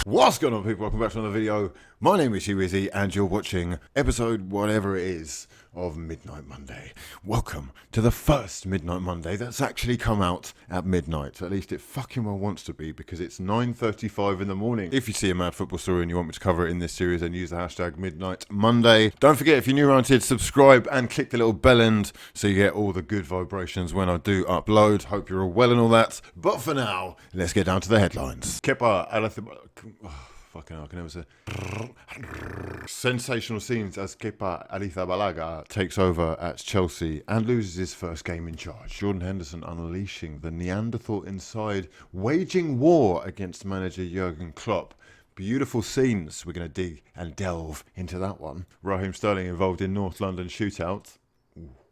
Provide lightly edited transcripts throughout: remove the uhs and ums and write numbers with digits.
What's going on, people? Welcome back to another video. My name is hughwizzy and you're watching episode whatever it is of Midnight Monday. Welcome to the first Midnight Monday that's actually come out at midnight. At least it fucking well wants to be, because it's 9:35 in the morning. If you see a mad football story and you want me to cover it in this series, then use the hashtag Midnight Monday. Don't forget, if you're new around here, to subscribe and click the little bell end so you get all the good vibrations when I do upload. Hope you're all well and all that. But for now, let's get down to the headlines. Kepa, fucking hell, I can never say. Sensational scenes as Kepa Arrizabalaga takes over at Chelsea and loses his first game in charge. Jordan Henderson unleashing the Neanderthal inside, waging war against manager Jurgen Klopp. Beautiful scenes. We're going to dig and delve into that one. Raheem Sterling involved in North London shootout.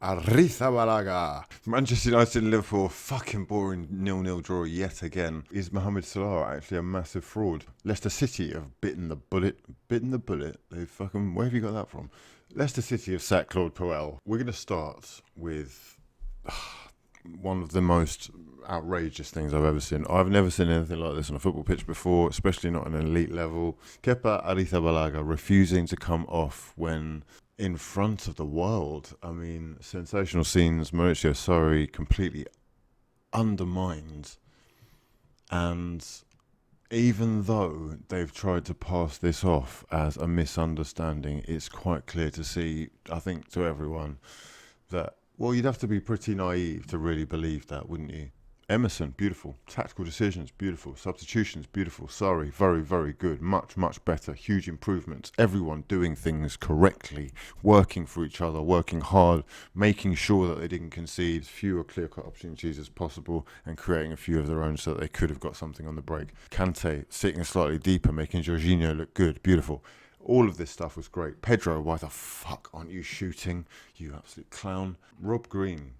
Arrizabalaga. Manchester United and Liverpool, fucking boring 0-0 draw yet again. Is Mohamed Salah actually a massive fraud? Leicester City have bitten the bullet. They fucking, where have you got that from? Leicester City have sacked Claude Puel. We're going to start with one of the most outrageous things I've ever seen. I've never seen anything like this on a football pitch before, especially not at an elite level. Kepa Arrizabalaga refusing to come off when in front of the world. I mean, sensational scenes. Mauricio Sarri completely undermined. And even though they've tried to pass this off as a misunderstanding, it's quite clear to see, I think, to everyone, that, well, you'd have to be pretty naive to really believe that, wouldn't you? Emerson, beautiful. Tactical decisions, beautiful. Substitutions, beautiful. Sorry, very, very good. Much, much better. Huge improvements. Everyone doing things correctly, working for each other, working hard, making sure that they didn't concede fewer clear-cut opportunities as possible, and creating a few of their own so that they could have got something on the break. Kante sitting slightly deeper, making Jorginho look good. Beautiful. All of this stuff was great. Pedro, why the fuck aren't you shooting? You absolute clown. Rob Green,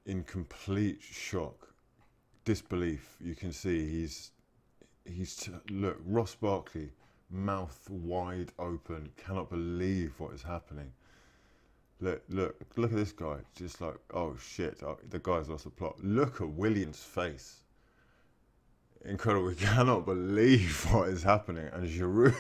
in complete shock, disbelief. You can see look, Ross Barkley, mouth wide open, cannot believe what is happening. Look at this guy, just like, oh shit, the guy's lost the plot. Look at William's face. Incredible, we cannot believe what is happening. And Giroud,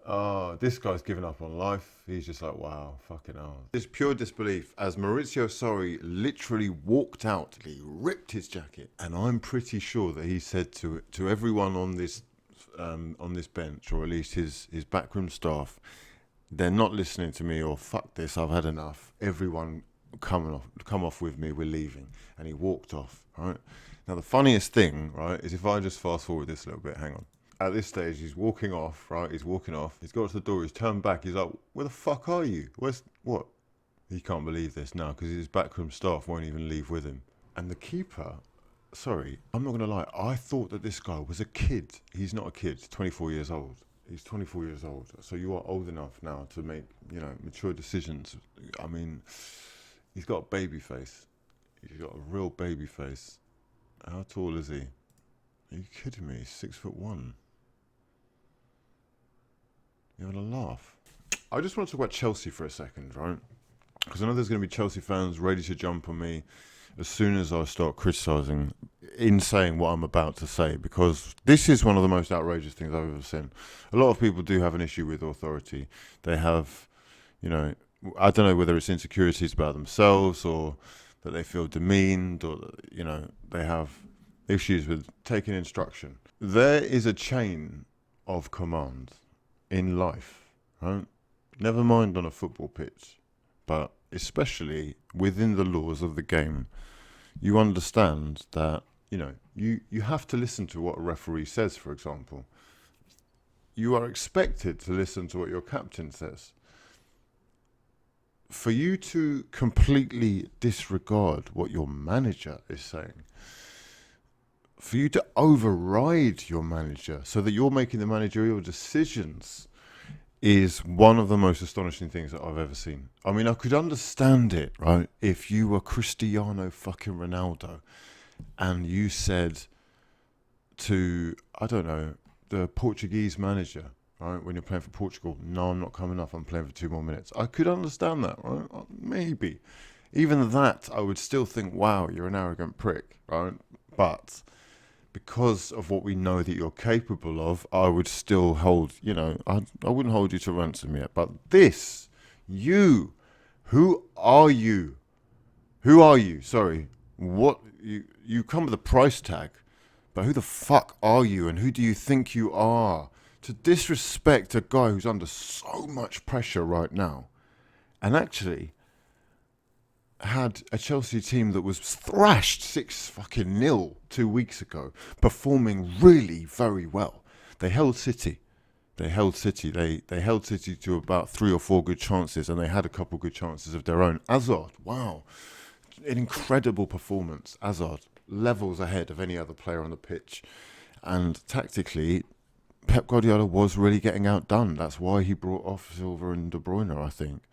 oh, this guy's given up on life. He's just like, wow, fucking hell. This pure disbelief as Mauricio Sarri literally walked out. He ripped his jacket, and I'm pretty sure that he said to everyone on this bench, or at least his backroom staff, they're not listening to me, or fuck this, I've had enough. Everyone come off with me, we're leaving. And he walked off. Right now, the funniest thing, right, is if I just fast forward this a little bit. Hang on. At this stage, he's walking off, right? He's walking off. He's got to the door. He's turned back. He's like, where the fuck are you? What? He can't believe this now because his backroom staff won't even leave with him. And the keeper, sorry, I'm not going to lie. I thought that this guy was a kid. He's not a kid. He's 24 years old. He's 24 years old. So you are old enough now to make, mature decisions. I mean, he's got a baby face. He's got a real baby face. How tall is he? Are you kidding me? He's 6'1". You're having a laugh. I just want to talk about Chelsea for a second, right? Because I know there's going to be Chelsea fans ready to jump on me as soon as I start criticising, in saying what I'm about to say, because this is one of the most outrageous things I've ever seen. A lot of people do have an issue with authority. They have, I don't know whether it's insecurities about themselves, or that they feel demeaned, or, they have issues with taking instruction. There is a chain of command in life, right? Never mind on a football pitch, but especially within the laws of the game. You understand that, you have to listen to what a referee says, for example. You are expected to listen to what your captain says. For you to completely disregard what your manager is saying, for you to override your manager so that you're making the managerial decisions, is one of the most astonishing things that I've ever seen. I mean, I could understand it, right, if you were Cristiano fucking Ronaldo and you said to, I don't know, the Portuguese manager, right? When you're playing for Portugal, no, I'm not coming off. I'm playing for 2 more minutes. I could understand that, right? Maybe. Even that, I would still think, wow, you're an arrogant prick, right? But because of what we know that you're capable of, I would still hold, I wouldn't hold you to ransom yet. But this, you, who are you? Who are you? Sorry. What, you come with a price tag, but who the fuck are you and who do you think you are? To disrespect a guy who's under so much pressure right now, and actually had a Chelsea team that was thrashed 6-0 2 weeks ago, performing really very well. They held City. They held City. They held City to about 3 or 4 good chances, and they had a couple good chances of their own. Hazard, wow, an incredible performance. Hazard, levels ahead of any other player on the pitch, and tactically, Pep Guardiola was really getting outdone. That's why he brought off Silva and De Bruyne, I think.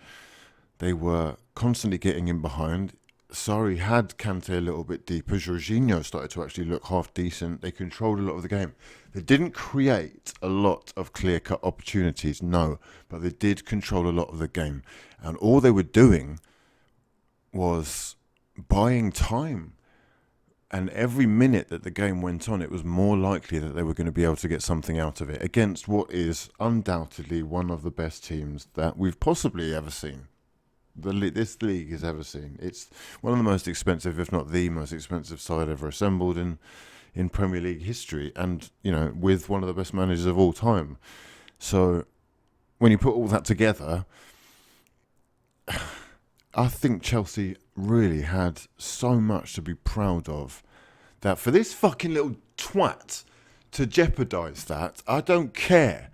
They were constantly getting in behind. Sarri had Kante a little bit deeper. Jorginho started to actually look half decent. They controlled a lot of the game. They didn't create a lot of clear-cut opportunities, no, but they did control a lot of the game. And all they were doing was buying time. And every minute that the game went on, it was more likely that they were going to be able to get something out of it against what is undoubtedly one of the best teams that we've possibly ever seen. This league has ever seen. It's one of the most expensive, if not the most expensive side ever assembled in Premier League history, and with one of the best managers of all time. So when you put all that together, I think Chelsea really had so much to be proud of, that for this fucking little twat to jeopardise that, I don't care.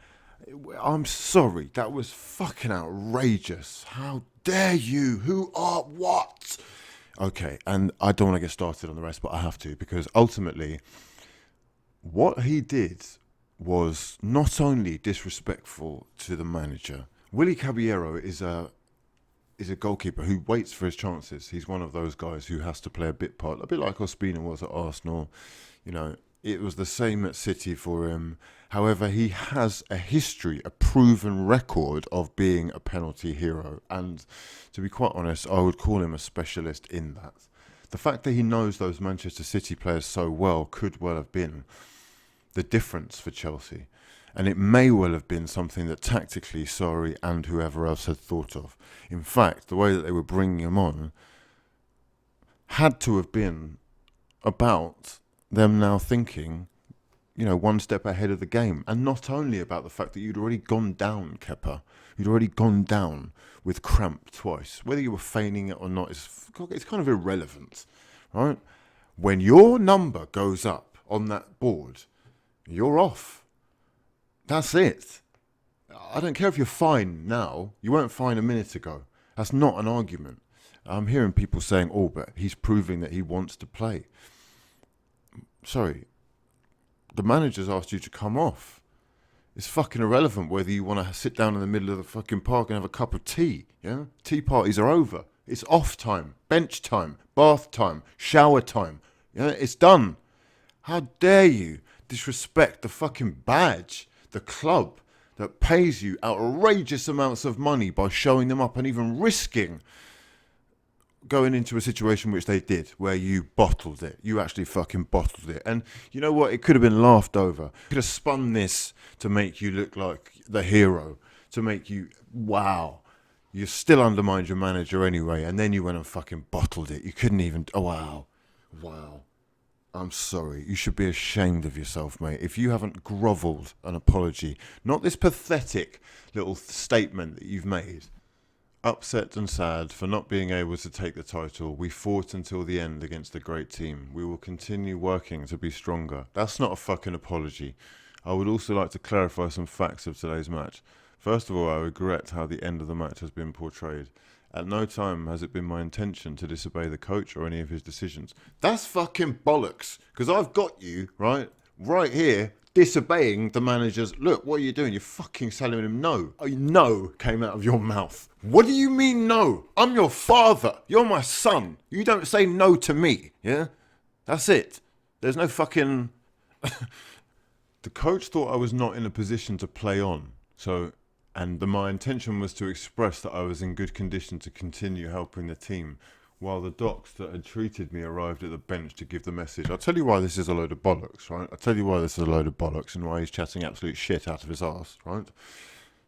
I'm sorry, that was fucking outrageous. How dare you? Who are what? Okay, and I don't want to get started on the rest, but I have to, because ultimately, what he did was not only disrespectful to the manager. Willy Caballero is a goalkeeper who waits for his chances. He's one of those guys who has to play a bit like Ospina was at Arsenal. It was the same at City for him. However, he has a history, a proven record of being a penalty hero. And to be quite honest, I would call him a specialist in that. The fact that he knows those Manchester City players so well could well have been the difference for Chelsea. And it may well have been something that tactically Sarri and whoever else had thought of. In fact, the way that they were bringing him on had to have been about them now thinking, one step ahead of the game. And not only about the fact that you'd already gone down, Kepa. You'd already gone down with cramp twice. Whether you were feigning it or not, it's kind of irrelevant, right? When your number goes up on that board, you're off. That's it. I don't care if you're fine now. You weren't fine a minute ago. That's not an argument. I'm hearing people saying, but he's proving that he wants to play. Sorry. The manager's asked you to come off. It's fucking irrelevant whether you want to sit down in the middle of the fucking park and have a cup of tea. Yeah? Tea parties are over. It's off time, bench time, bath time, shower time. Yeah? It's done. How dare you disrespect the fucking badge, the club that pays you outrageous amounts of money by showing them up and even risking going into a situation which they did, where you bottled it. You actually fucking bottled it. And you know what? It could have been laughed over. You could have spun this to make you look like the hero, to make you, wow, you still undermined your manager anyway, and then you went and fucking bottled it. You couldn't even, wow. I'm sorry. You should be ashamed of yourself, mate. If you haven't grovelled an apology, not this pathetic little statement that you've made. Upset and sad for not being able to take the title. We fought until the end against a great team. We will continue working to be stronger. That's not a fucking apology. I would also like to clarify some facts of today's match. First of all, I regret how the end of the match has been portrayed. At no time has it been my intention to disobey the coach or any of his decisions. That's fucking bollocks. Because I've got you, right here, disobeying the manager's, look, what are you doing? You're fucking telling him no. No came out of your mouth. What do you mean no? I'm your father. You're my son. You don't say no to me, yeah? That's it. There's no fucking... The coach thought I was not in a position to play on. So, and my intention was to express that I was in good condition to continue helping the team, while the docs that had treated me arrived at the bench to give the message. I'll tell you why this is a load of bollocks, right? I'll tell you why this is a load of bollocks and why he's chatting absolute shit out of his arse, right?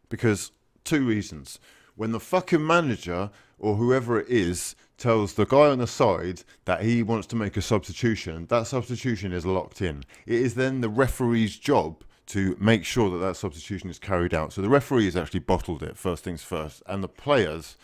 Because two reasons. When the fucking manager or whoever it is tells the guy on the side that he wants to make a substitution, that substitution is locked in. It is then the referee's job to make sure that that substitution is carried out. So the referee has actually bottled it, first things first. And the players,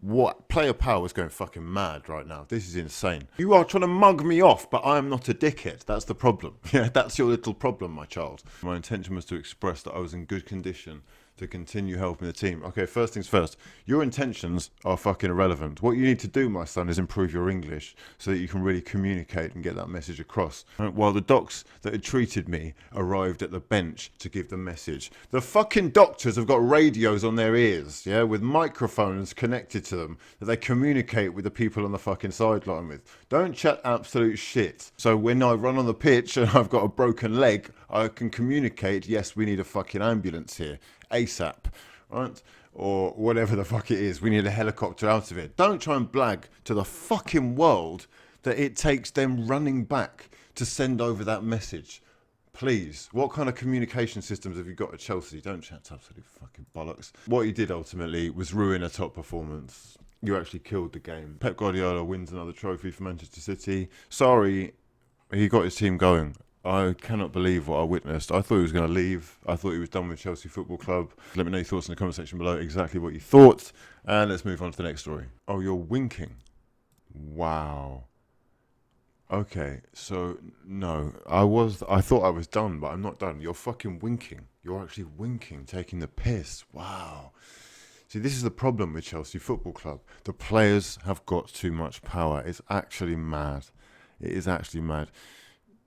what player power is going fucking mad right now. This is insane. You are trying to mug me off, but I am not a dickhead. That's the problem. Yeah, that's your little problem, my child. My intention was to express that I was in good condition to continue helping the team. Okay, first things first, your intentions are fucking irrelevant. What you need to do, my son, is improve your English so that you can really communicate and get that message across. While the docs that had treated me arrived at the bench to give the message. The fucking doctors have got radios on their ears, yeah, with microphones connected to them that they communicate with the people on the fucking sideline with. Don't chat absolute shit. So when I run on the pitch and I've got a broken leg, I can communicate, yes, we need a fucking ambulance here. ASAP, right? Or whatever the fuck it is. We need a helicopter out of it. Don't try and blag to the fucking world that it takes them running back to send over that message. Please. What kind of communication systems have you got at Chelsea? Don't chat absolute fucking bollocks. What you did ultimately was ruin a top performance. You actually killed the game. Pep Guardiola wins another trophy for Manchester City. Sorry, he got his team going. I cannot believe what I witnessed. I thought he was going to leave. I thought he was done with Chelsea Football Club. Let me know your thoughts in the comment section below, exactly what you thought. And let's move on to the next story. Oh, you're winking. Wow. Okay, so no, I thought I was done, but I'm not done. You're fucking winking. You're actually winking, taking the piss. Wow. See, this is the problem with Chelsea Football Club. The players have got too much power. It's actually mad. It is actually mad.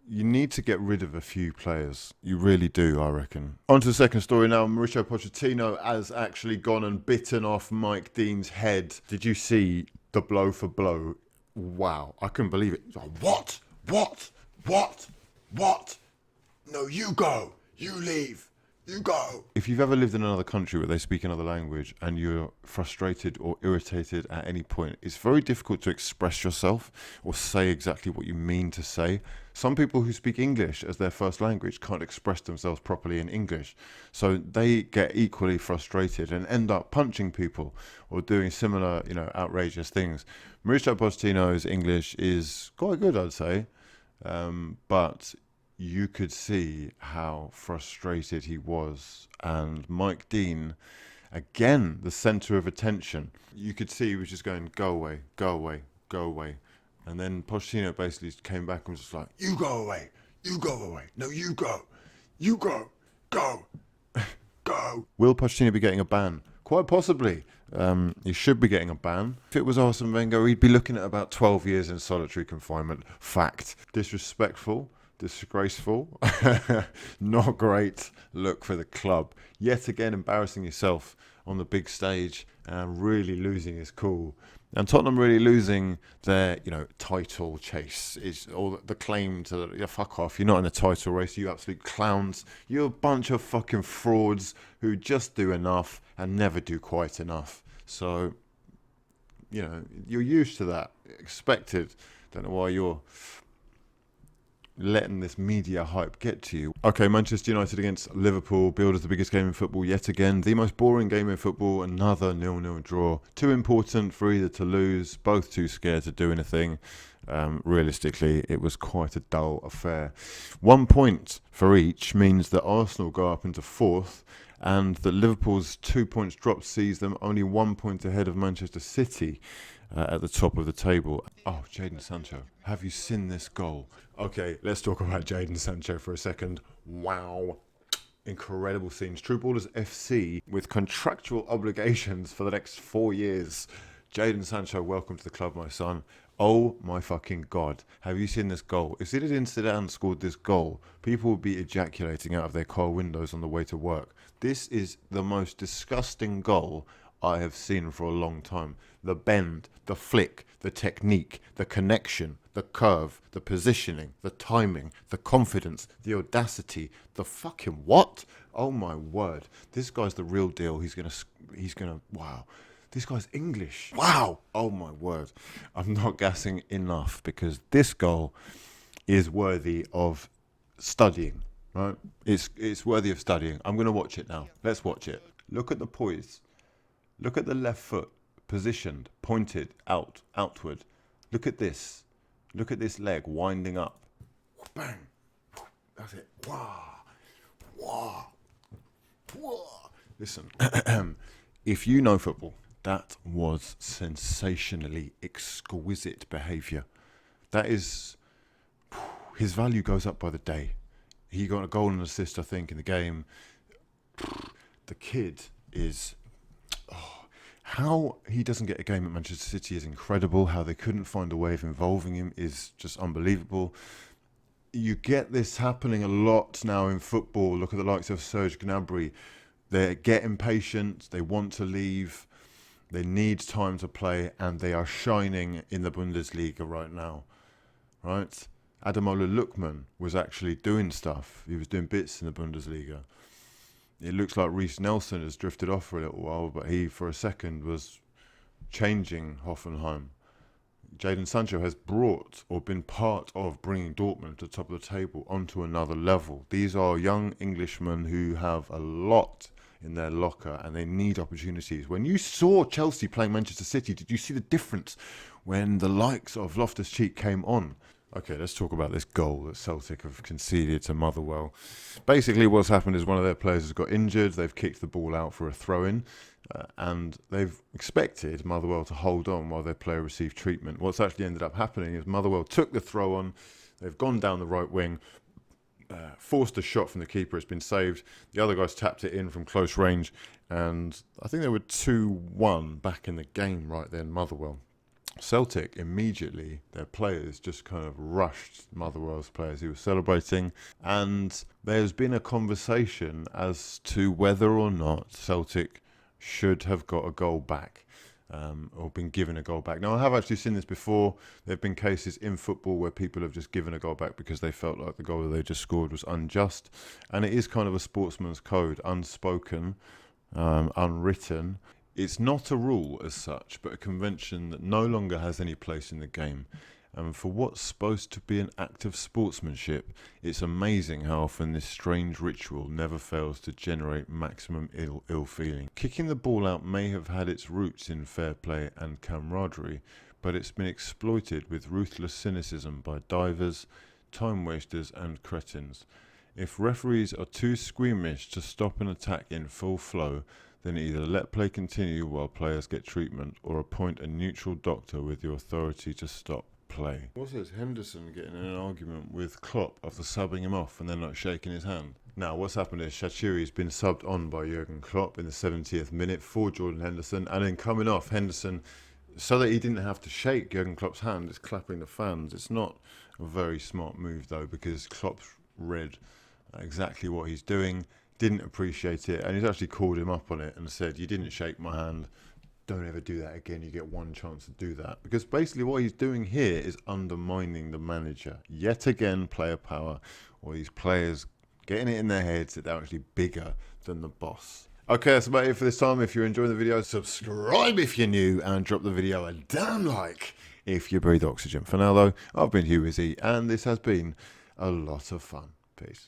You need to get rid of a few players. You really do, I reckon. On to the second story now. Mauricio Pochettino has actually gone and bitten off Mike Dean's head. Did you see the blow for blow? Wow, I couldn't believe it. What? No, you go. You leave. You go. If you've ever lived in another country where they speak another language and you're frustrated or irritated at any point, it's very difficult to express yourself or say exactly what you mean to say. Some people who speak English as their first language can't express themselves properly in English. So they get equally frustrated and end up punching people or doing similar, outrageous things. Mauricio Pochettino's English is quite good, I'd say. But you could see how frustrated he was. And Mike Dean, again, the centre of attention. You could see he was just going, go away, go away, go away. And then Pochettino basically came back and was just like, you go away, you go away. No, you go, go, go. Will Pochettino be getting a ban? Quite possibly. He should be getting a ban. If it was Arsene Wenger, he'd be looking at about 12 years in solitary confinement. Fact. Disrespectful. Disgraceful. Not great look for the club. Yet again embarrassing yourself on the big stage and really losing his cool. And Tottenham really losing their, title chase. Is all the claim to, fuck off, you're not in the title race, you absolute clowns. You're a bunch of fucking frauds who just do enough and never do quite enough. So, you're used to that. Expected. Don't know why you're letting this media hype get to you. Okay, Manchester United against Liverpool, billed as the biggest game in football yet again. The most boring game in football, another 0-0 draw. Too important for either to lose, both too scared to do anything. Realistically, it was quite a dull affair. 1 point for each means that Arsenal go up into fourth, and that Liverpool's 2 points drop sees them only 1 point ahead of Manchester City at the top of the table. Oh, Jadon Sancho. Have you seen this goal? Okay, let's talk about Jadon Sancho for a second. Wow. Incredible scenes. True Ballers FC with contractual obligations for the next 4 years. Jadon Sancho, welcome to the club, my son. Oh my fucking God. Have you seen this goal? If Zinedine Zidane scored this goal, people would be ejaculating out of their car windows on the way to work. This is the most disgusting goal I have seen for a long time. The bend, the flick, the technique, the connection, the curve, the positioning, the timing, the confidence, the audacity, the fucking what? Oh my word. This guy's the real deal. Wow. This guy's English. Wow. Oh my word. I'm not gassing enough because this goal is worthy of studying, right? It's worthy of studying. I'm going to watch it now. Let's watch it. Look at the poise. Look at the left foot positioned, pointed outward. Look at this. Look at this leg winding up. Bang. That's it. Wow. Wow. Wow. Listen, if you know football, that was sensationally exquisite behaviour. That is, his value goes up by the day. He got a goal and assist, I think, in the game. The kid is... how he doesn't get a game at Manchester City is incredible. How they couldn't find a way of involving him is just unbelievable. You get this happening a lot now in football. Look at the likes of Serge Gnabry. They get impatient. They want to leave. They need time to play, and they are shining in the Bundesliga right now. Right? Ademola Lookman was actually doing stuff. He was doing bits in the Bundesliga. It looks like Reece Nelson has drifted off for a little while, but he, for a second, was changing Hoffenheim. Jadon Sancho has brought or been part of bringing Dortmund to the top of the table onto another level. These are young Englishmen who have a lot in their locker and they need opportunities. When you saw Chelsea playing Manchester City, did you see the difference when the likes of Loftus-Cheek came on? Okay, let's talk about this goal that Celtic have conceded to Motherwell. Basically, what's happened is one of their players has got injured. They've kicked the ball out for a throw-in, and they've expected Motherwell to hold on while their player received treatment. What's actually ended up happening is Motherwell took the throw-on. They've gone down the right wing, forced a shot from the keeper. It's been saved. The other guys tapped it in from close range, and I think they were 2-1 back in the game right then, Motherwell. Celtic immediately, their players just kind of rushed Motherwell's players who were celebrating, and there's been a conversation as to whether or not Celtic should have got a goal back, or been given a goal back. Now, I have actually seen this before. There have been cases in football where people have just given a goal back because they felt like the goal that they just scored was unjust, and it is kind of a sportsman's code, unspoken, unwritten. It's not a rule as such, but a convention that no longer has any place in the game. And for what's supposed to be an act of sportsmanship, it's amazing how often this strange ritual never fails to generate maximum ill feeling. Kicking the ball out may have had its roots in fair play and camaraderie, but it's been exploited with ruthless cynicism by divers, time wasters and cretins. If referees are too squeamish to stop an attack in full flow, then either let play continue while players get treatment or appoint a neutral doctor with the authority to stop play. What's this? Henderson getting in an argument with Klopp after subbing him off and then not shaking his hand. Now, what's happened is Shaqiri's been subbed on by Jurgen Klopp in the 70th minute for Jordan Henderson, and then coming off, Henderson, so that he didn't have to shake Jurgen Klopp's hand, is clapping the fans. It's not a very smart move, though, because Klopp's read exactly what he's doing, didn't appreciate it, and he's actually called him up on it and said, you didn't shake my hand, don't ever do that again, you get one chance to do that. Because basically what he's doing here is undermining the manager. Yet again, player power, or these players getting it in their heads that they're actually bigger than the boss. Okay, that's about it for this time. If you're enjoying the video, subscribe if you're new, and drop the video a damn like if you breathe oxygen. For now though, I've been hughwizzy, and this has been a lot of fun. Peace.